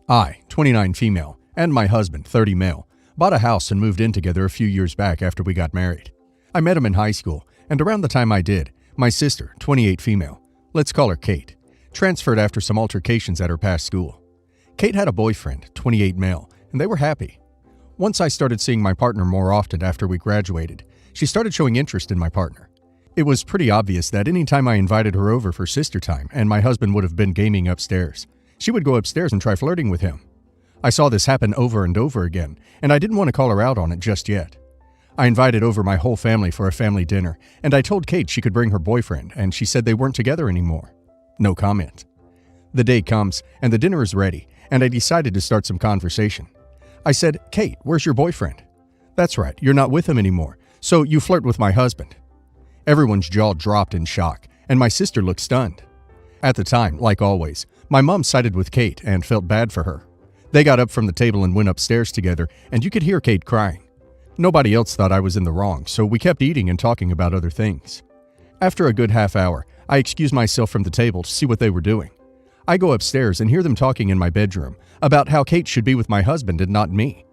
I, 29 female, and my husband, 30 male, bought a house and moved in together a few years back after we got married. I met him in high school, and around the time I did, my sister, 28 female, let's call her Kate, transferred after some altercations at her past school. Kate had a boyfriend, 28 male, and they were happy. Once I started seeing my partner more often after we graduated, she started showing interest in my partner. It was pretty obvious that any time I invited her over for sister time and my husband would have been gaming upstairs, she would go upstairs and try flirting with him. I saw this happen over and over again, and I didn't want to call her out on it just yet. I invited over my whole family for a family dinner, and I told Kate she could bring her boyfriend, and she said they weren't together anymore. No comment. The day comes, and the dinner is ready, and I decided to start some conversation. I said, "Kate, where's your boyfriend?" "That's right, you're not with him anymore, so you flirt with my husband." Everyone's jaw dropped in shock, and my sister looked stunned. At the time, like always, my mom sided with Kate and felt bad for her. They got up from the table and went upstairs together, and you could hear Kate crying. Nobody else thought I was in the wrong, so we kept eating and talking about other things. After a good half hour, I excused myself from the table to see what they were doing. I go upstairs and hear them talking in my bedroom about how Kate should be with my husband and not me.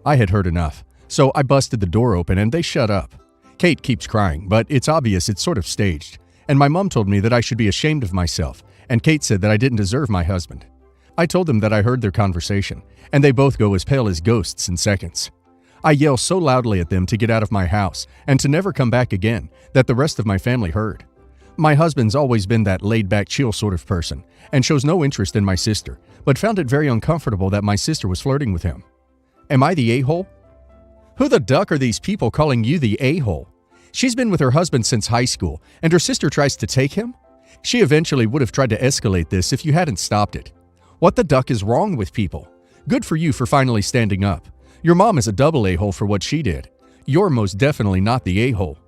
I had heard enough, so I busted the door open and they shut up. Kate keeps crying, but it's obvious it's sort of staged, and my mom told me that I should be ashamed of myself, and Kate said that I didn't deserve my husband. I told them that I heard their conversation, and they both go as pale as ghosts in seconds. I yell so loudly at them to get out of my house and to never come back again that the rest of my family heard. My husband's always been that laid-back, chill sort of person and shows no interest in my sister, but found it very uncomfortable that my sister was flirting with him. Am I the a-hole? Who the duck are these people calling you the a-hole? She's been with her husband since high school, and her sister tries to take him? She eventually would have tried to escalate this if you hadn't stopped it. What the duck is wrong with people? Good for you for finally standing up. Your mom is a double a-hole for what she did. You're most definitely not the a-hole.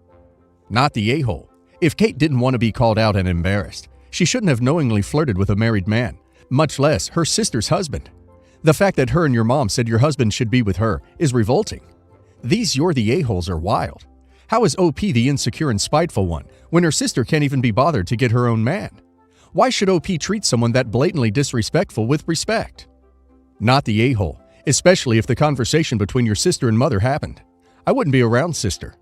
Not the a-hole. If Kate didn't want to be called out and embarrassed, she shouldn't have knowingly flirted with a married man, much less her sister's husband. The fact that her and your mom said your husband should be with her is revolting. These "you're the a-holes" are wild. How is OP the insecure and spiteful one when her sister can't even be bothered to get her own man? Why should OP treat someone that blatantly disrespectful with respect? Not the a-hole, especially if the conversation between your sister and mother happened. I wouldn't be around sister.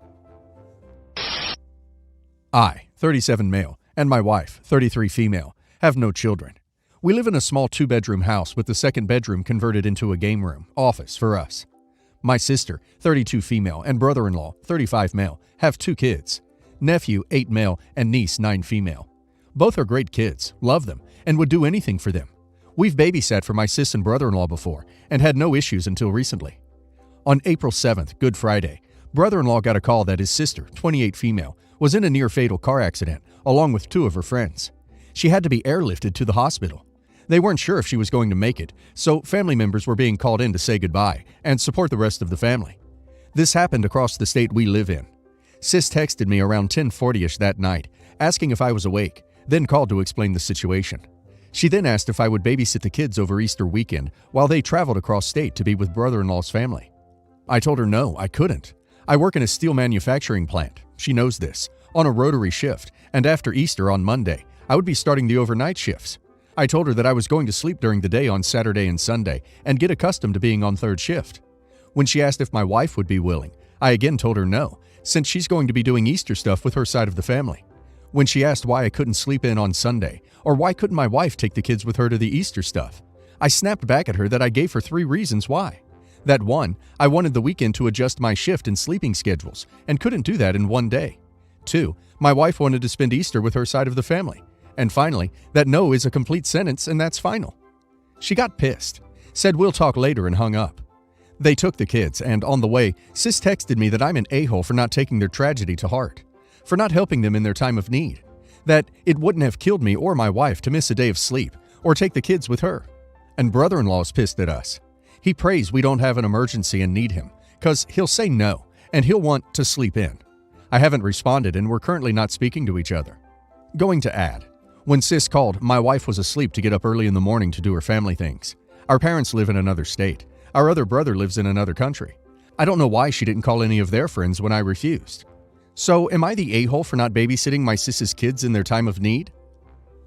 I, 37 male, and my wife, 33 female, have no children. We live in a small 2-bedroom house with the second bedroom converted into a game room, office for us. My sister, 32 female, and brother-in-law, 35 male, have 2 kids. Nephew, 8 male, and niece, 9 female. Both are great kids, love them, and would do anything for them. We've babysat for my sis and brother-in-law before, and had no issues until recently. On April 7th, Good Friday, brother-in-law got a call that his sister, 28 female, was in a near-fatal car accident, along with 2 of her friends. She had to be airlifted to the hospital. They weren't sure if she was going to make it, so family members were being called in to say goodbye and support the rest of the family. This happened across the state we live in. Sis texted me around 10:40ish that night, asking if I was awake, then called to explain the situation. She then asked if I would babysit the kids over Easter weekend while they traveled across state to be with brother-in-law's family. I told her no, I couldn't. I work in a steel manufacturing plant. She knows this, on a rotary shift, and after Easter on Monday, I would be starting the overnight shifts. I told her that I was going to sleep during the day on Saturday and Sunday and get accustomed to being on 3rd shift. When she asked if my wife would be willing, I again told her no, since she's going to be doing Easter stuff with her side of the family. When she asked why I couldn't sleep in on Sunday, or why couldn't my wife take the kids with her to the Easter stuff, I snapped back at her that I gave her 3 reasons why. That 1, I wanted the weekend to adjust my shift and sleeping schedules, and couldn't do that in one day. 2, my wife wanted to spend Easter with her side of the family. And finally, that no is a complete sentence and that's final. She got pissed, said we'll talk later, and hung up. They took the kids, and on the way, sis texted me that I'm an a-hole for not taking their tragedy to heart, for not helping them in their time of need, that it wouldn't have killed me or my wife to miss a day of sleep or take the kids with her. And brother-in-law's pissed at us. He prays we don't have an emergency and need him, 'cause he'll say no, and he'll want to sleep in. I haven't responded, and we're currently not speaking to each other. Going to add, when sis called, my wife was asleep to get up early in the morning to do her family things. Our parents live in another state. Our other brother lives in another country. I don't know why she didn't call any of their friends when I refused. So am I the a-hole for not babysitting my sis's kids in their time of need?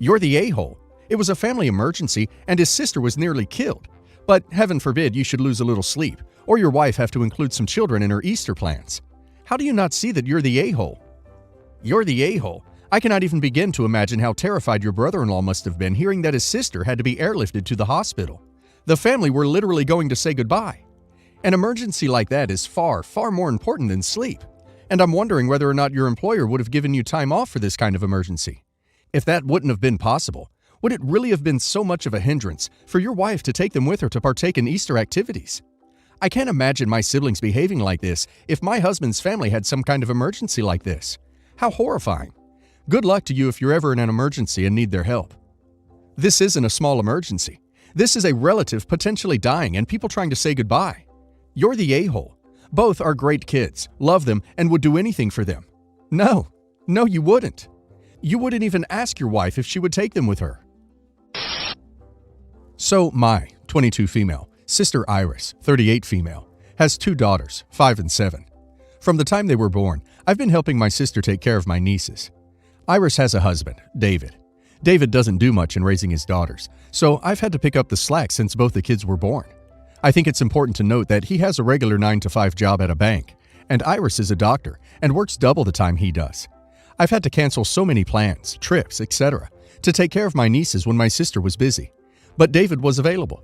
You're the a-hole. It was a family emergency and his sister was nearly killed. But heaven forbid you should lose a little sleep, or your wife have to include some children in her Easter plans. How do you not see that you're the a-hole? You're the a-hole. I cannot even begin to imagine how terrified your brother-in-law must have been hearing that his sister had to be airlifted to the hospital. The family were literally going to say goodbye. An emergency like that is far, far more important than sleep. And I'm wondering whether or not your employer would have given you time off for this kind of emergency. If that wouldn't have been possible, would it really have been so much of a hindrance for your wife to take them with her to partake in Easter activities? I can't imagine my siblings behaving like this if my husband's family had some kind of emergency like this. How horrifying. Good luck to you if you're ever in an emergency and need their help. This isn't a small emergency. This is a relative potentially dying and people trying to say goodbye. You're the a-hole. Both are great kids, love them, and would do anything for them. No, you wouldn't. You wouldn't even ask your wife if she would take them with her. So my 22 female sister Iris, 38 female, has 2 daughters, 5 and 7. From the time they were born, I've been helping my sister take care of my nieces. Iris has a husband, David. David doesn't do much in raising his daughters, so I've had to pick up the slack since both the kids were born. I think it's important to note that he has a regular 9-to-5 job at a bank, and Iris is a doctor and works double the time he does. I've had to cancel so many plans, trips, etc. to take care of my nieces when my sister was busy. But David was available.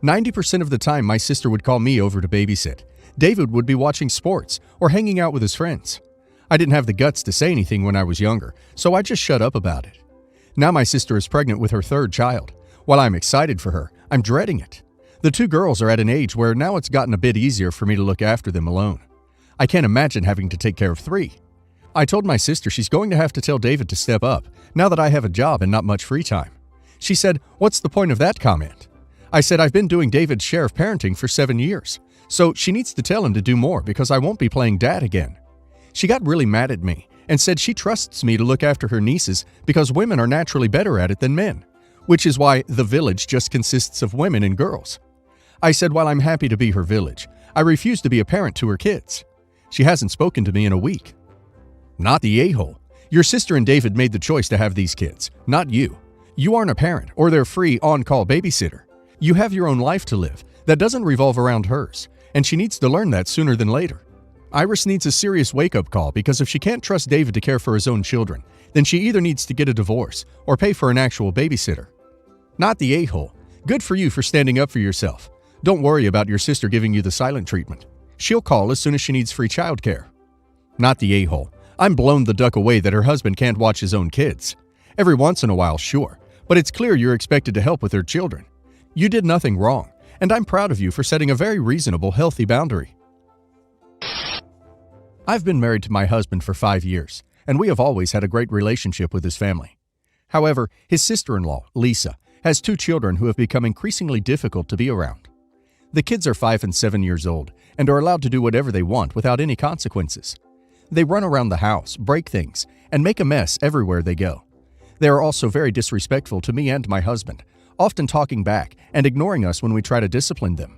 90% of the time my sister would call me over to babysit. David would be watching sports or hanging out with his friends. I didn't have the guts to say anything when I was younger, so I just shut up about it. Now my sister is pregnant with her 3rd child. While I'm excited for her, I'm dreading it. The 2 girls are at an age where now it's gotten a bit easier for me to look after them alone. I can't imagine having to take care of 3. I told my sister she's going to have to tell David to step up, now that I have a job and not much free time. She said, "What's the point of that comment?" I said I've been doing David's share of parenting for 7 years, so she needs to tell him to do more because I won't be playing dad again. She got really mad at me and said she trusts me to look after her nieces because women are naturally better at it than men, which is why the village just consists of women and girls. I said while I'm happy to be her village, I refuse to be a parent to her kids. She hasn't spoken to me in a week. Not the a-hole. Your sister and David made the choice to have these kids, not you. You aren't a parent or their free on-call babysitter. You have your own life to live that doesn't revolve around hers, and she needs to learn that sooner than later. Iris needs a serious wake-up call because if she can't trust David to care for his own children, then she either needs to get a divorce or pay for an actual babysitter. Not the a-hole. Good for you for standing up for yourself. Don't worry about your sister giving you the silent treatment. She'll call as soon as she needs free childcare. Not the a-hole. I'm blown the duck away that her husband can't watch his own kids. Every once in a while, sure, but it's clear you're expected to help with their children. You did nothing wrong, and I'm proud of you for setting a very reasonable, healthy boundary. I've been married to my husband for 5 years, and we have always had a great relationship with his family. However, his sister-in-law, Lisa, has 2 children who have become increasingly difficult to be around. The kids are 5 and 7 years old and are allowed to do whatever they want without any consequences. They run around the house, break things, and make a mess everywhere they go. They are also very disrespectful to me and my husband, often talking back and ignoring us when we try to discipline them.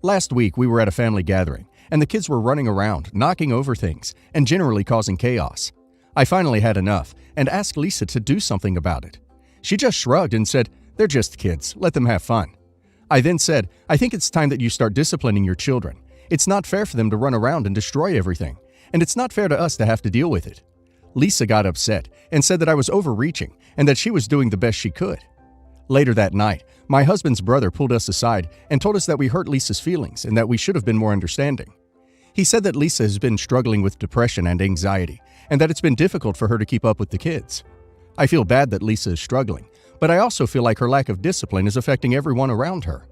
Last week, we were at a family gathering, and the kids were running around, knocking over things, and generally causing chaos. I finally had enough and asked Lisa to do something about it. She just shrugged and said, "They're just kids, let them have fun." I then said, "I think it's time that you start disciplining your children. It's not fair for them to run around and destroy everything, and it's not fair to us to have to deal with it." Lisa got upset and said that I was overreaching and that she was doing the best she could. Later that night, my husband's brother pulled us aside and told us that we hurt Lisa's feelings and that we should have been more understanding. He said that Lisa has been struggling with depression and anxiety and that it's been difficult for her to keep up with the kids. I feel bad that Lisa is struggling, but I also feel like her lack of discipline is affecting everyone around her.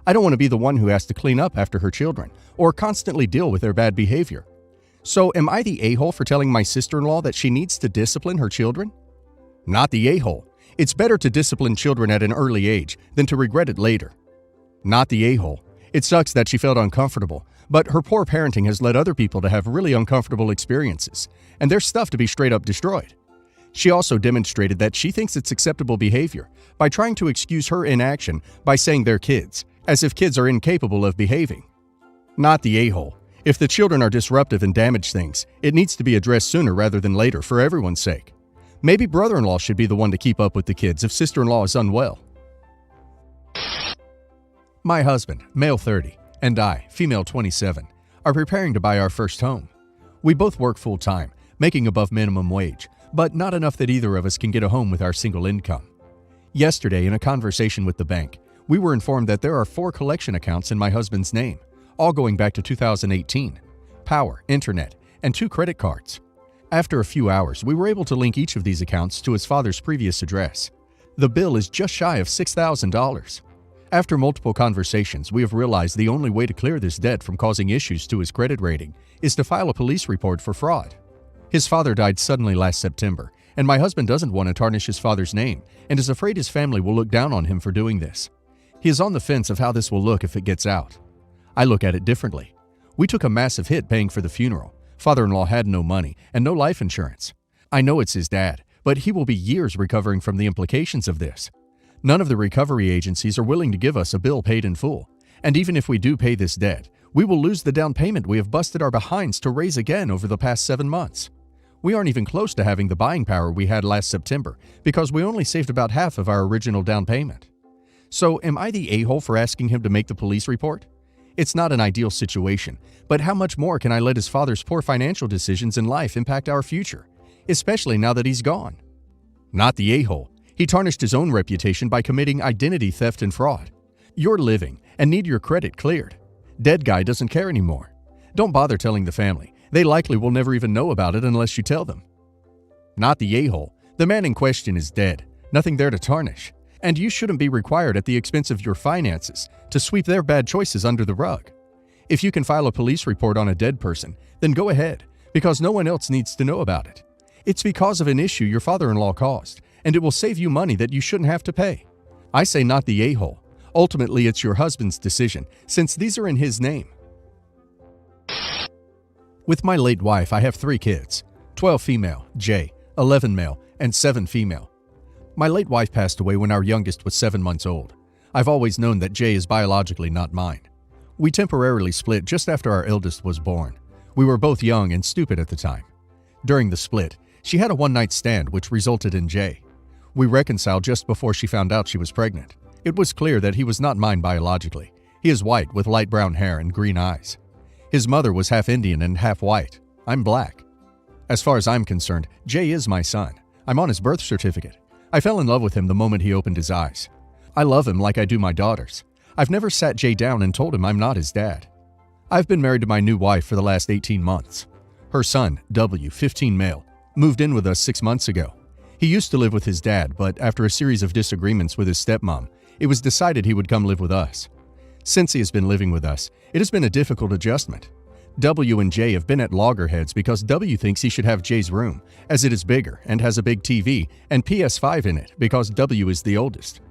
I don't want to be the one who has to clean up after her children or constantly deal with their bad behavior. So am I the a-hole for telling my sister-in-law that she needs to discipline her children? Not the a-hole. It's better to discipline children at an early age than to regret it later. Not the a-hole. It sucks that she felt uncomfortable, but her poor parenting has led other people to have really uncomfortable experiences, and their stuff to be straight up destroyed. She also demonstrated that she thinks it's acceptable behavior by trying to excuse her inaction by saying they're kids, as if kids are incapable of behaving. Not the a-hole. If the children are disruptive and damage things, it needs to be addressed sooner rather than later for everyone's sake. Maybe brother-in-law should be the one to keep up with the kids if sister-in-law is unwell. My husband, male 30, and I, female 27, are preparing to buy our first home. We both work full-time, making above minimum wage, but not enough that either of us can get a home with our single income. Yesterday, in a conversation with the bank, we were informed that there are 4 collection accounts in my husband's name, all going back to 2018, power, internet, and 2 credit cards. After a few hours, we were able to link each of these accounts to his father's previous address. The bill is just shy of $6,000. After multiple conversations, we have realized the only way to clear this debt from causing issues to his credit rating is to file a police report for fraud. His father died suddenly last September, and my husband doesn't want to tarnish his father's name and is afraid his family will look down on him for doing this. He is on the fence of how this will look if it gets out. I look at it differently. We took a massive hit paying for the funeral. Father-in-law had no money and no life insurance. I know it's his dad, but he will be years recovering from the implications of this. None of the recovery agencies are willing to give us a bill paid in full, and even if we do pay this debt, we will lose the down payment we have busted our behinds to raise again over the past 7 months. We aren't even close to having the buying power we had last September because we only saved about half of our original down payment. So am I the a-hole for asking him to make the police report? It's not an ideal situation, but how much more can I let his father's poor financial decisions in life impact our future, especially now that he's gone? Not the a-hole. He tarnished his own reputation by committing identity theft and fraud. You're living and need your credit cleared. Dead guy doesn't care anymore. Don't bother telling the family. They likely will never even know about it unless you tell them. Not the a-hole. The man in question is dead. Nothing there to tarnish. And you shouldn't be required at the expense of your finances to sweep their bad choices under the rug. If you can file a police report on a dead person, then go ahead, because no one else needs to know about it. It's because of an issue your father-in-law caused, and it will save you money that you shouldn't have to pay. I say not the a-hole. Ultimately, it's your husband's decision, since these are in his name. With my late wife, I have 3 kids, 12 female, J, 11 male, and 7 female. My late wife passed away when our youngest was 7 months old. I've always known that Jay is biologically not mine. We temporarily split just after our eldest was born. We were both young and stupid at the time. During the split, she had a one-night stand which resulted in Jay. We reconciled just before she found out she was pregnant. It was clear that he was not mine biologically. He is white with light brown hair and green eyes. His mother was half Indian and half white. I'm black. As far as I'm concerned, Jay is my son. I'm on his birth certificate. I fell in love with him the moment he opened his eyes. I love him like I do my daughters. I've never sat Jay down and told him I'm not his dad. I've been married to my new wife for the last 18 months. Her son, W, 15 male, moved in with us 6 months ago. He used to live with his dad, but after a series of disagreements with his stepmom, it was decided he would come live with us. Since he has been living with us, it has been a difficult adjustment. W and Jay have been at loggerheads because W thinks he should have Jay's room, as it is bigger and has a big TV and PS5 in it because W is the oldest.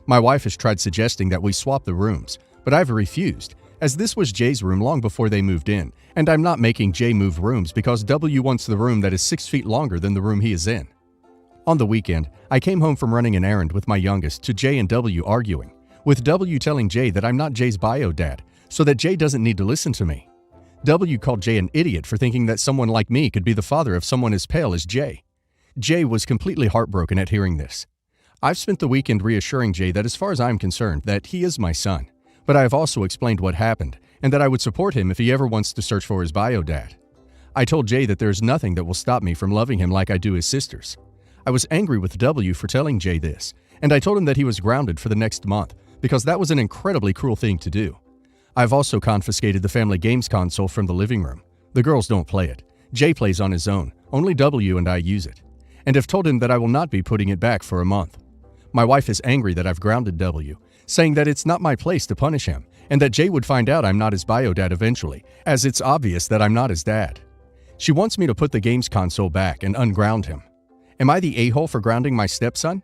My wife has tried suggesting that we swap the rooms, but I've refused, as this was Jay's room long before they moved in, and I'm not making Jay move rooms because W wants the room that is 6 feet longer than the room he is in. On the weekend, I came home from running an errand with my youngest to Jay and W arguing, with W telling Jay that I'm not Jay's bio dad, so that Jay doesn't need to listen to me. W called Jay an idiot for thinking that someone like me could be the father of someone as pale as Jay. Jay was completely heartbroken at hearing this. I've spent the weekend reassuring Jay that as far as I'm concerned, that he is my son, but I have also explained what happened and that I would support him if he ever wants to search for his bio dad. I told Jay that there's nothing that will stop me from loving him like I do his sisters. I was angry with W for telling Jay this, and I told him that he was grounded for the next month because that was an incredibly cruel thing to do. I've also confiscated the family games console from the living room. The girls don't play it. Jay plays on his own. Only W and I use it. And have told him that I will not be putting it back for a month. My wife is angry that I've grounded W, saying that it's not my place to punish him, and that Jay would find out I'm not his bio dad eventually, as it's obvious that I'm not his dad. She wants me to put the games console back and unground him. Am I the a-hole for grounding my stepson?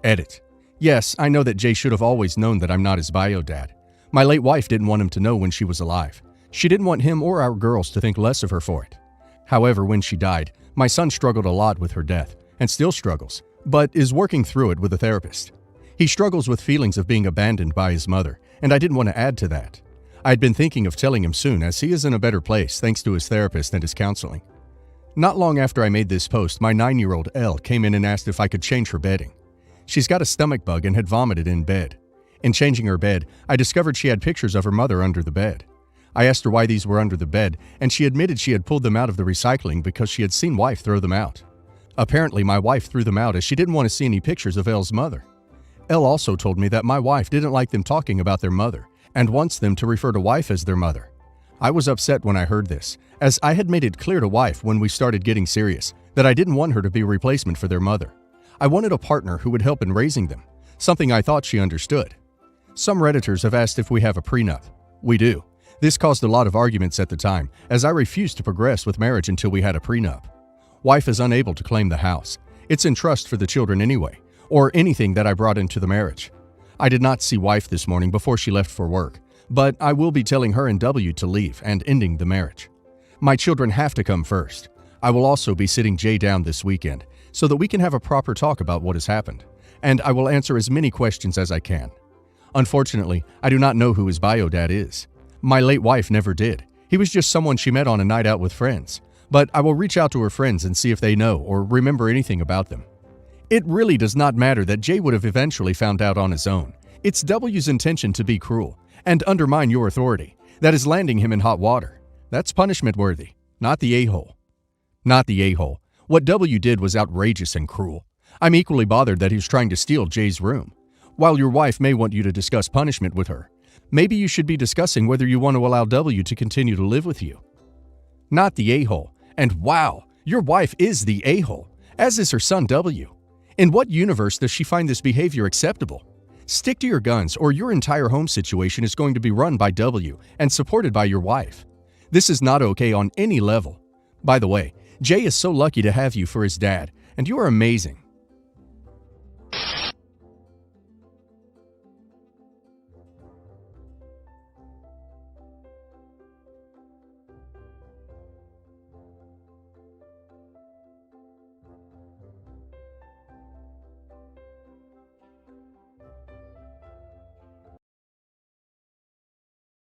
Edit. Yes, I know that Jay should have always known that I'm not his bio dad. My late wife didn't want him to know when she was alive. She didn't want him or our girls to think less of her for it. However, when she died, my son struggled a lot with her death, and still struggles, but is working through it with a therapist. He struggles with feelings of being abandoned by his mother, and I didn't want to add to that. I'd been thinking of telling him soon, as he is in a better place thanks to his therapist and his counseling. Not long after I made this post, my 9-year-old Elle came in and asked if I could change her bedding. She's got a stomach bug and had vomited in bed. In changing her bed, I discovered she had pictures of her mother under the bed. I asked her why these were under the bed, and she admitted she had pulled them out of the recycling because she had seen wife throw them out. Apparently, my wife threw them out as she didn't want to see any pictures of Elle's mother. Elle also told me that my wife didn't like them talking about their mother and wants them to refer to wife as their mother. I was upset when I heard this, as I had made it clear to wife when we started getting serious that I didn't want her to be a replacement for their mother. I wanted a partner who would help in raising them, something I thought she understood. Some Redditors have asked if we have a prenup. We do. This caused a lot of arguments at the time, as I refused to progress with marriage until we had a prenup. Wife is unable to claim the house. It's in trust for the children anyway, or anything that I brought into the marriage. I did not see wife this morning before she left for work, but I will be telling her and W to leave and ending the marriage. My children have to come first. I will also be sitting Jay down this weekend so that we can have a proper talk about what has happened, and I will answer as many questions as I can. Unfortunately, I do not know who his bio dad is. My late wife never did. He was just someone she met on a night out with friends, but I will reach out to her friends and see if they know or remember anything about them. It really does not matter that Jay would have eventually found out on his own. It's W's intention to be cruel and undermine your authority that is landing him in hot water. That's punishment worthy, not the a-hole. Not the a-hole. What W did was outrageous and cruel. I'm equally bothered that he was trying to steal Jay's room. While your wife may want you to discuss punishment with her, maybe you should be discussing whether you want to allow W to continue to live with you. Not the a-hole. And wow, your wife is the a-hole, as is her son W. In what universe does she find this behavior acceptable? Stick to your guns, or your entire home situation is going to be run by W and supported by your wife. This is not okay on any level. By the way, Jay is so lucky to have you for his dad, and you are amazing.